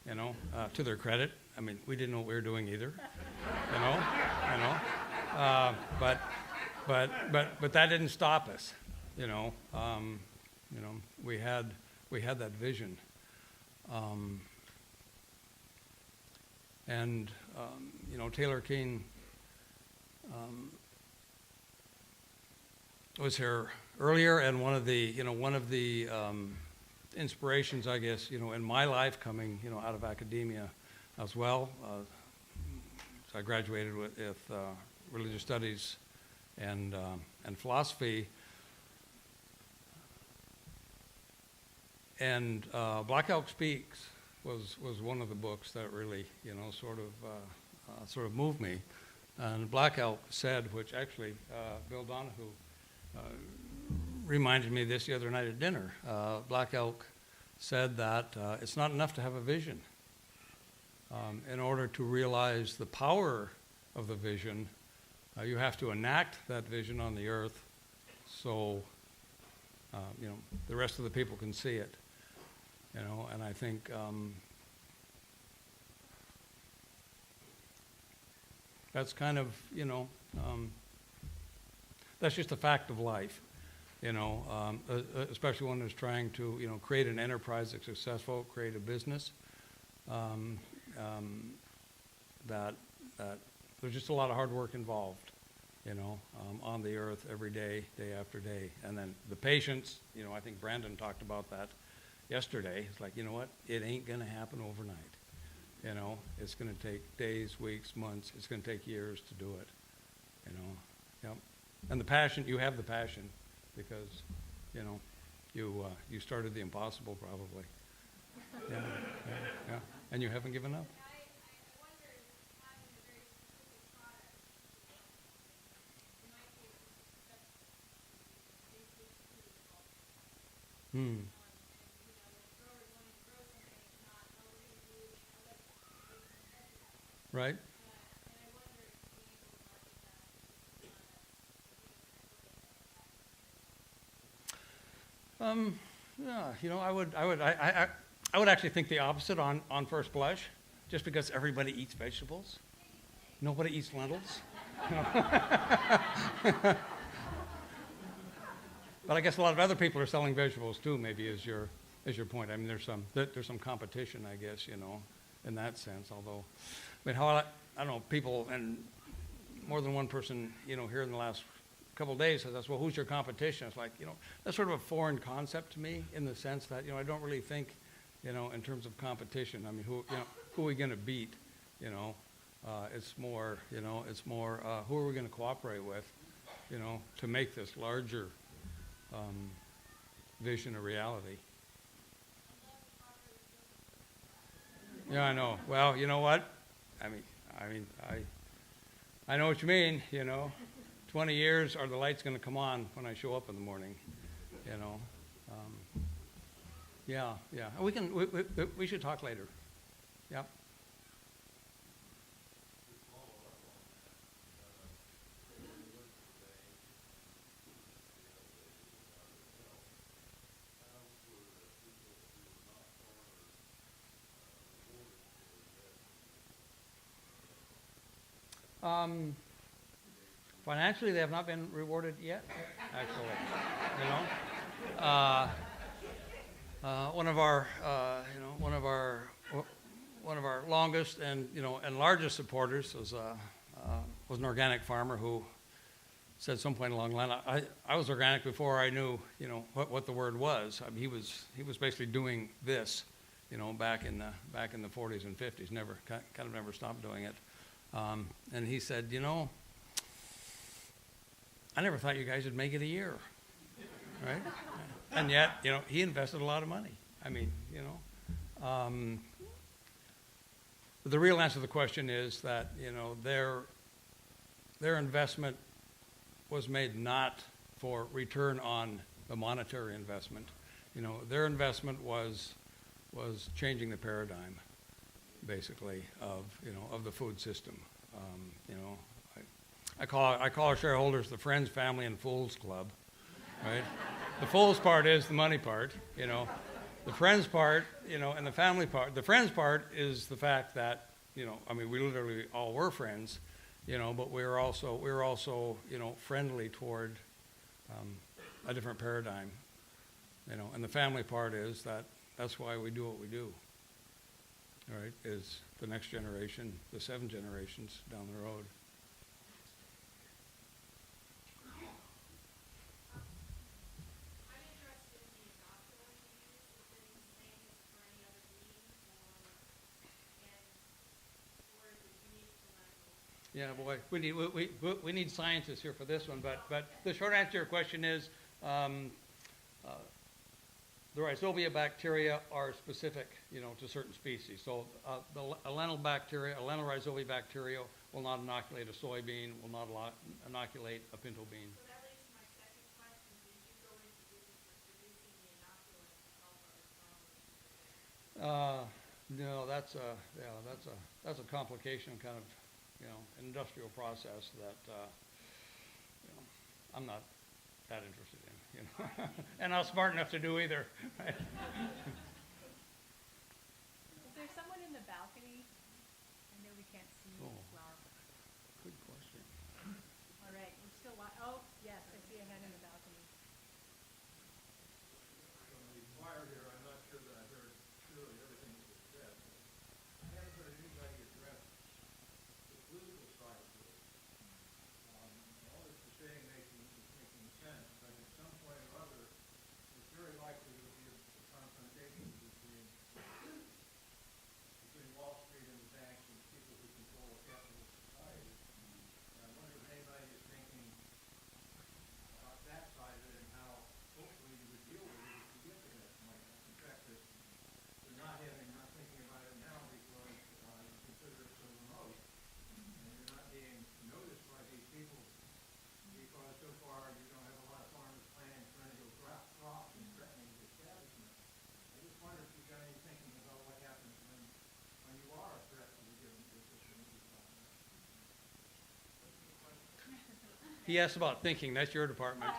to their credit. I mean, we didn't know what we were doing either, But that didn't stop us, we had that vision, Taylor Keene was here earlier, and one of the inspirations, I guess, in my life coming, out of academia as well. So I graduated with religious studies and philosophy. And Black Elk Speaks was one of the books that really, sort of moved me. And Black Elk said, which actually Bill Donahue reminded me of this the other night at dinner. Black Elk said that it's not enough to have a vision. In order to realize the power of the vision, you have to enact that vision on the earth so the rest of the people can see it. And I think that's kind of, that's just a fact of life, especially when it's trying to, create an enterprise that's successful, create a business, that there's just a lot of hard work involved, on the earth every day, day after day. And then the patience, I think Brandon talked about that yesterday. It's like, it ain't going to happen overnight. It's going to take days, weeks, months. It's going to take years to do it, Yep. And the passion, you have the passion because, you started the impossible probably. Yeah. And you haven't given up. I wonder if having a very specific product, in my case, that's basically food involved. Hmm. And, the growers wanting to grow something, it's not, oh, we're going to do Right. and I wonder if being able to market that is Yeah, I would actually think the opposite on first blush, just because everybody eats vegetables. Nobody eats lentils. But I guess a lot of other people are selling vegetables too, maybe is your point. I mean, there's some competition, I guess, in that sense, although, I mean, I don't know, people, and more than one person, here in the last couple of days says, well, who's your competition? It's like, that's sort of a foreign concept to me in the sense that, I don't really think, in terms of competition. I mean, who are we going to beat? It's more, who are we going to cooperate with, to make this larger vision a reality. Yeah, I know. Well, you know what? I know what you mean, 20 years, are the lights going to come on when I show up in the morning, Yeah. We should talk later. Yeah. Financially, they have not been rewarded yet, actually. One of our longest and largest supporters was an organic farmer who said some point along the line, I was organic before I knew what the word was. I mean, he was basically doing this, back in the 40s and 50s. Never stopped doing it. And he said, I never thought you guys would make it a year, right? And yet, he invested a lot of money. I mean, the real answer to the question is that, their investment was made not for return on the monetary investment. Their investment was changing the paradigm, basically, of the food system. I call our shareholders the Friends, Family, and Fools Club, right? The Fools part is the money part, The Friends part, and the family part. The Friends part is the fact that, we literally all were friends, but we were also, friendly toward a different paradigm, And the family part is that's why we do what we do, all right, is the next generation, the 7 generations down the road. Yeah, boy, we need scientists here for this one, but the short answer to your question is, the rhizobia bacteria are specific, to certain species. So the allenal rhizobia bacteria will not inoculate a soybean, will not inoculate a pinto bean. So that leads to my second question. Did you go into business with producing the inoculant to help other farmers? No, that's a complication, kind of, industrial process that, I'm not that interested in, and not smart enough to do either. Right? Is there someone in the balcony? I know we can't see the flower. Good question. All right, we're still oh, yes, I see a hand in the balcony. From the choir here, I'm not sure that I heard clearly everything that was said. I haven't heard anybody address the political side of this. All that you're saying is making sense, but at some point or other, it's very likely to be a confrontation between Wall Street and the banks and the people who control a capitalist society. And I wonder if anybody is thinking about that side of it and how hopefully you would deal with it if you get to that point. In fact, that you're not thinking about it now because you consider it so remote, and you're not being noticed by these people because so far you don't have a lot of farmers planning for any of those crops and threatening the establishment. I just wonder if you've got any thinking about what happens when you are a threat to the given position that you're talking about. He asked about thinking. That's your department.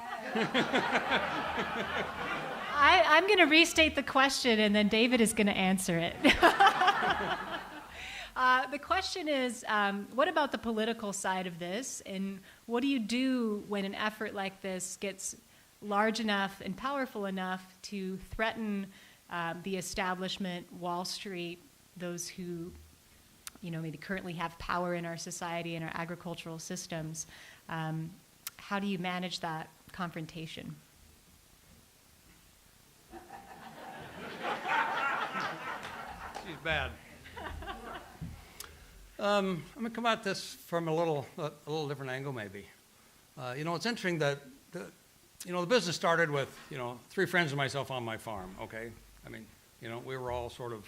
I'm going to restate the question, and then David is going to answer it. The question is, what about the political side of this, and what do you do when an effort like this gets large enough and powerful enough to threaten the establishment, Wall Street, those who, maybe currently have power in our society and our agricultural systems? How do you manage that confrontation? She's bad. I'm going to come at this from a little different angle, maybe. It's interesting that the business started with 3 friends and myself on my farm. Okay, I mean, we were all sort of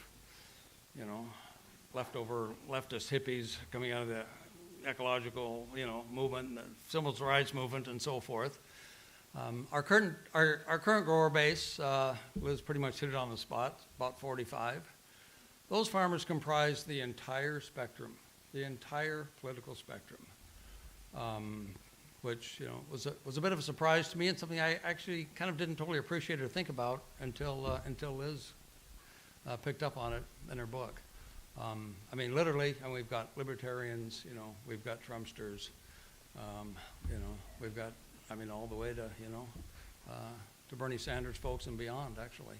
leftover leftist hippies coming out of the ecological movement, the civil rights movement, and so forth. Our current grower base was pretty much hit it on the spot, about 45. Those farmers comprise the entire spectrum, the entire political spectrum, which was a bit of a surprise to me, and something I actually kind of didn't totally appreciate or think about until Liz picked up on it in her book. I mean, literally, and we've got libertarians, we've got Trumpsters, we've got, all the way to Bernie Sanders folks and beyond, actually.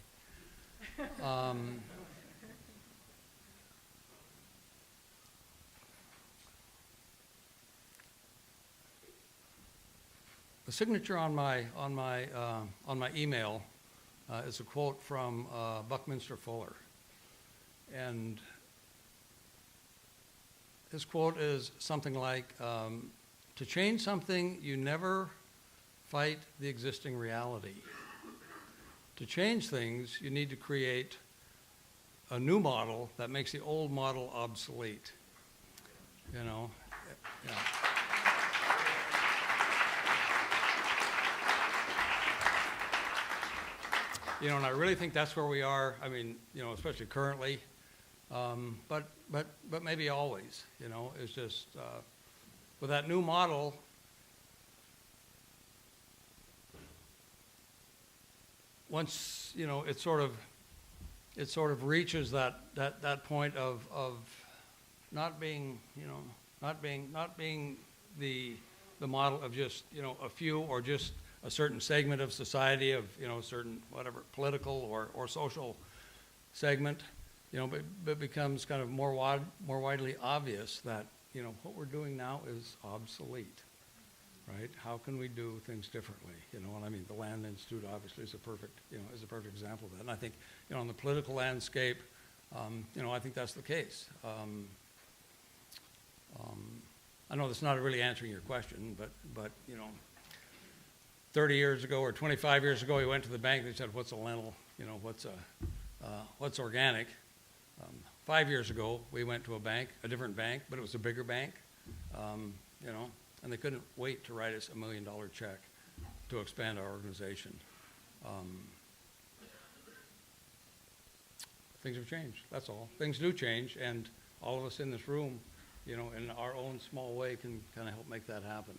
The signature on my email is a quote from Buckminster Fuller, and his quote is something like, "To change something, you never fight the existing reality. To change things, you need to create a new model that makes the old model obsolete." Yeah. And I really think that's where we are. Especially currently, but maybe always. It's just with that new model. Once it sort of reaches that point of not being the model of just a few or just a certain segment of society, of certain whatever political or social segment, but it becomes kind of more widely obvious that what we're doing now is obsolete, right? How can we do things differently? And the Land Institute obviously is a perfect example of that. And I think on the political landscape, I think that's the case. I know that's not really answering your question, but 30 years ago or 25 years ago, we went to the bank. They said, "What's a lentil? What's organic?" 5 years ago, we went to a different bank, but it was a bigger bank, and they couldn't wait to write us $1 million check to expand our organization. Things have changed, that's all. Things do change, and all of us in this room, in our own small way can kind of help make that happen.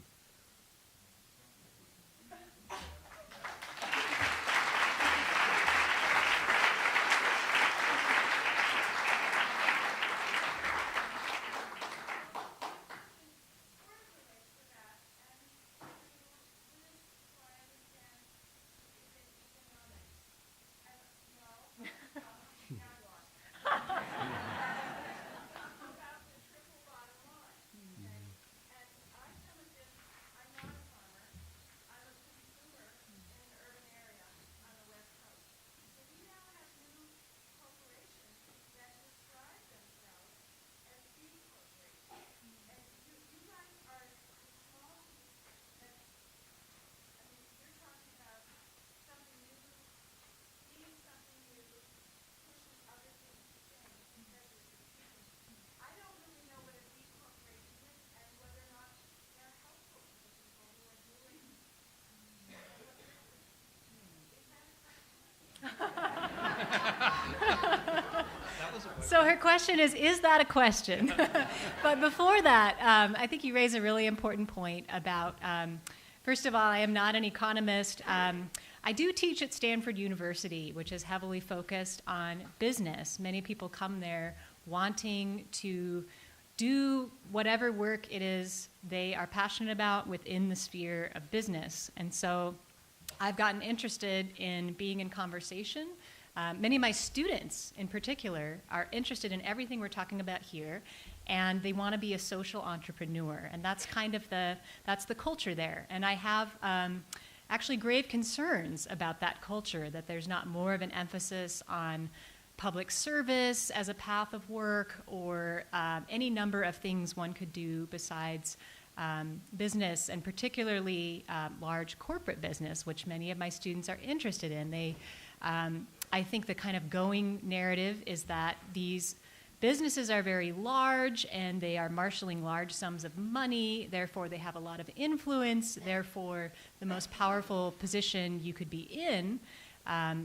So her question is that a question? But before that, I think you raise a really important point about, first of all, I am not an economist. I do teach at Stanford University, which is heavily focused on business. Many people come there wanting to do whatever work it is they are passionate about within the sphere of business. And so I've gotten interested in being in conversation. Many of my students, in particular, are interested in everything we're talking about here, and they want to be a social entrepreneur, and that's kind of that's the culture there. And I have actually grave concerns about that culture, that there's not more of an emphasis on public service as a path of work, or any number of things one could do besides business, and particularly large corporate business, which many of my students are interested in. I think the kind of going narrative is that these businesses are very large and they are marshaling large sums of money, therefore they have a lot of influence, therefore the most powerful position you could be in,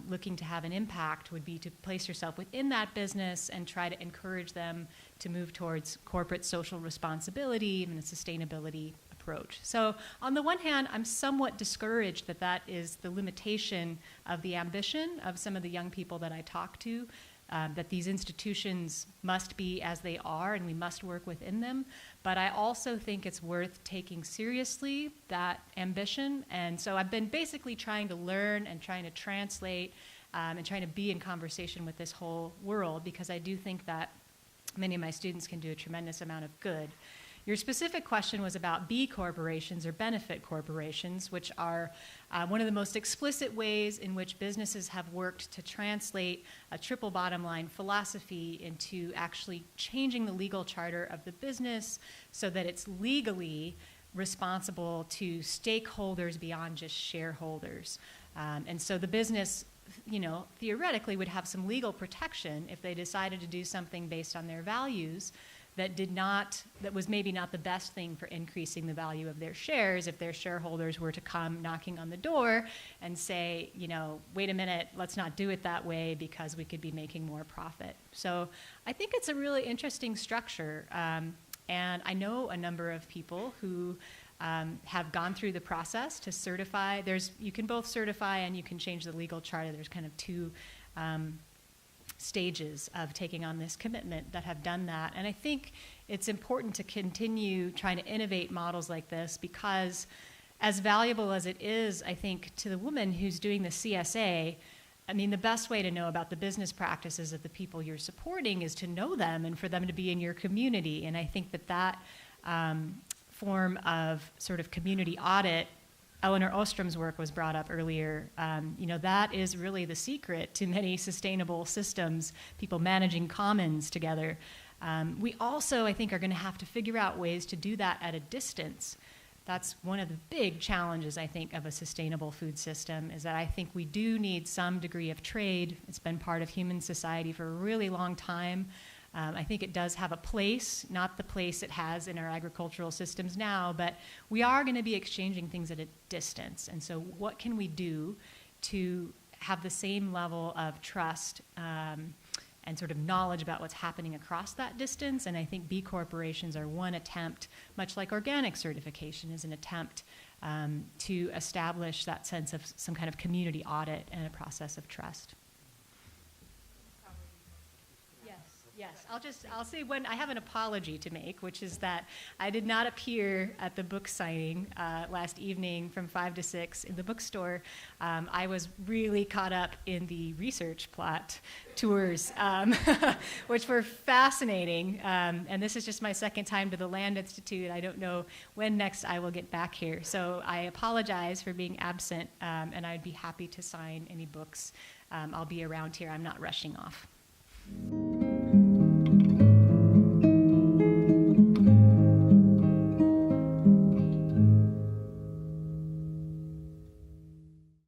looking to have an impact, would be to place yourself within that business and try to encourage them to move towards corporate social responsibility and a sustainability approach. So on the one hand, I'm somewhat discouraged that that is the limitation of the ambition of some of the young people that I talk to, that these institutions must be as they are and we must work within them. But I also think it's worth taking seriously that ambition. And so I've been basically trying to learn and trying to translate and trying to be in conversation with this whole world, because I do think that many of my students can do a tremendous amount of good. Your specific question was about B corporations or benefit corporations, which are one of the most explicit ways in which businesses have worked to translate a triple bottom line philosophy into actually changing the legal charter of the business so that it's legally responsible to stakeholders beyond just shareholders. And so the business, theoretically would have some legal protection if they decided to do something based on their values that was maybe not the best thing for increasing the value of their shares, if their shareholders were to come knocking on the door and say, wait a minute, let's not do it that way because we could be making more profit. So I think it's a really interesting structure. And I know a number of people who have gone through the process to certify. You can both certify and you can change the legal charter. There's kind of two stages of taking on this commitment that have done that. And I think it's important to continue trying to innovate models like this, because as valuable as it is, I think, to the woman who's doing the CSA, the best way to know about the business practices of the people you're supporting is to know them and for them to be in your community. And I think that form of sort of community audit, Eleanor Ostrom's work was brought up earlier. That is really the secret to many sustainable systems, people managing commons together. We also, I think, are going to have to figure out ways to do that at a distance. That's one of the big challenges, I think, of a sustainable food system, is that I think we do need some degree of trade. It's been part of human society for a really long time. I think it does have a place, not the place it has in our agricultural systems now, but we are going to be exchanging things at a distance. And so what can we do to have the same level of trust and sort of knowledge about what's happening across that distance? And I think B corporations are one attempt, much like organic certification is an attempt to establish that sense of some kind of community audit and a process of trust. Yes, I'll say when I have an apology to make, which is that I did not appear at the book signing last evening from 5 to 6 in the bookstore. I was really caught up in the research plot tours, which were fascinating. And this is just my second time to the Land Institute. I don't know when next I will get back here. So I apologize for being absent, and I'd be happy to sign any books. I'll be around here. I'm not rushing off.